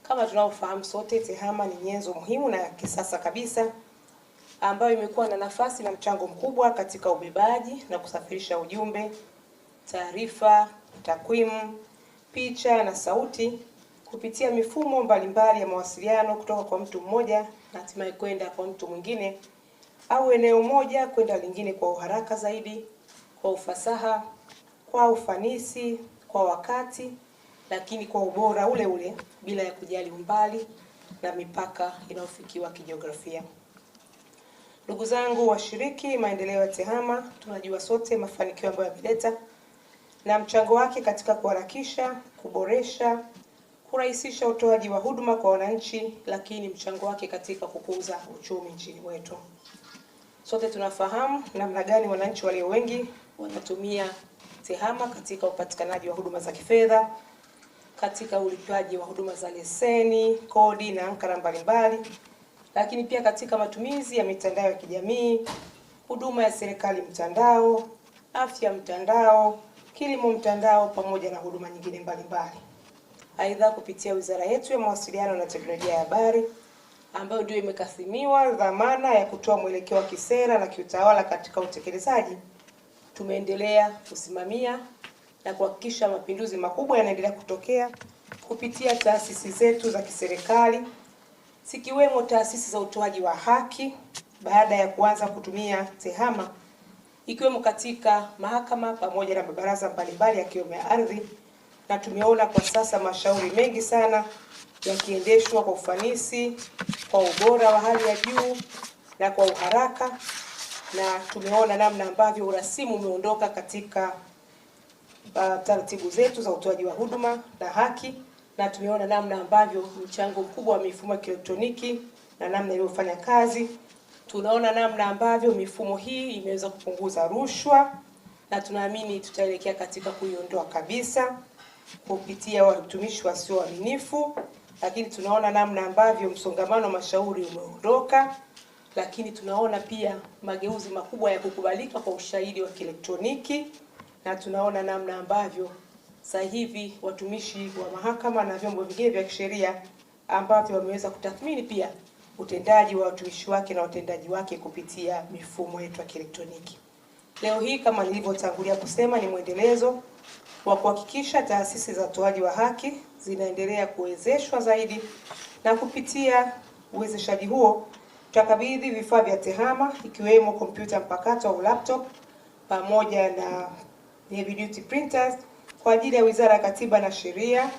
Kama tunavyofahamu sote, TEHAMA ni nyenzo muhimu na ya kisasa kabisa ambayo imekuwa na nafasi na mchango mkubwa katika ubebaji na kusafirisha ujumbe, taarifa, takwimu, picha na sauti kupitia mifumo mbalimbali ya mawasiliano kutoka kwa mtu mmoja na hatimaye kwenda kwa mtu mwingine au eneo moja kwenda lingine kwa uharaka zaidi, kwa ufasaha, kwa ufanisi, kwa wakati, lakini kwa ubora ule ule bila ya kujali umbali na mipaka inayofikiwa kijiografia. Ndugu zangu washiriki maendeleo ya TEHAMA, tunajua sote mafanikio ambayo yameleta na mchango wake katika kuharakisha, kuboresha, kurahisisha utoaji wa huduma kwa wananchi, lakini mchango wake katika kukuza uchumi nchini wetu. Sote tunafahamu namna gani wananchi walio wengi wanatumia TEHAMA katika upatikanaji wa huduma za kifedha, katika ulipaji wa huduma za leseni, kodi na ankara mbalimbali, lakini pia katika matumizi ya mitandao ya kijamii, huduma ya serikali mtandao, afya mtandao, kilimo mtandao pamoja na huduma nyingine mbalimbali. Aidha, kupitia Wizara yetu ya Mawasiliano na Teknolojia ya Habari ambayo ndio imekasimiwa dhamana ya kutoa mwelekeo wa kisera na kiutawala katika utekelezaji, tumeendelea kusimamia na kuhakikisha mapinduzi makubwa yanaendelea kutokea kupitia taasisi zetu za kiserikali, zikiwemo taasisi za utoaji wa haki baada ya kuanza kutumia TEHAMA, ikiwemo katika mahakama pamoja na mabaraza mbalimbali yakiwemo ya ardhi, na tumeona kwa sasa mashauri mengi sana yakiendeshwa kwa ufanisi, kwa ubora wa hali ya juu na kwa uharaka, na tumeona namna ambavyo urasimu umeondoka katika taratibu zetu za utoaji wa huduma na haki, na tumeona namna ambavyo mchango mkubwa wa mifumo ya kielektroniki na namna iliyofanya kazi. Tunaona namna ambavyo mifumo hii imeweza kupunguza rushwa, na tunaamini tutaelekea katika kuiondoa kabisa kupitia watumishi wasio waaminifu, lakini tunaona namna ambavyo msongamano wa mashauri umeondoka, lakini tunaona pia mageuzi makubwa ya kukubalika kwa ushahidi wa kielektroniki, na tunaona namna ambavyo sasa hivi watumishi wa mahakama na vyombo vingine vya kisheria ambavyo wameweza kutathmini pia utendaji wa watumishi wake na utendaji wake kupitia mifumo yetu ya kielektroniki. Leo hii kama nilivyotangulia kusema, ni mwendelezo wa kuhakikisha taasisi za utoaji wa haki zinaendelea kuwezeshwa zaidi, na kupitia uwezeshaji huo tutakabidhi vifaa vya TEHAMA ikiwemo kompyuta mpakato au laptop pamoja na heavy duty printers kwa ajili ya Wizara ya Katiba na Sheria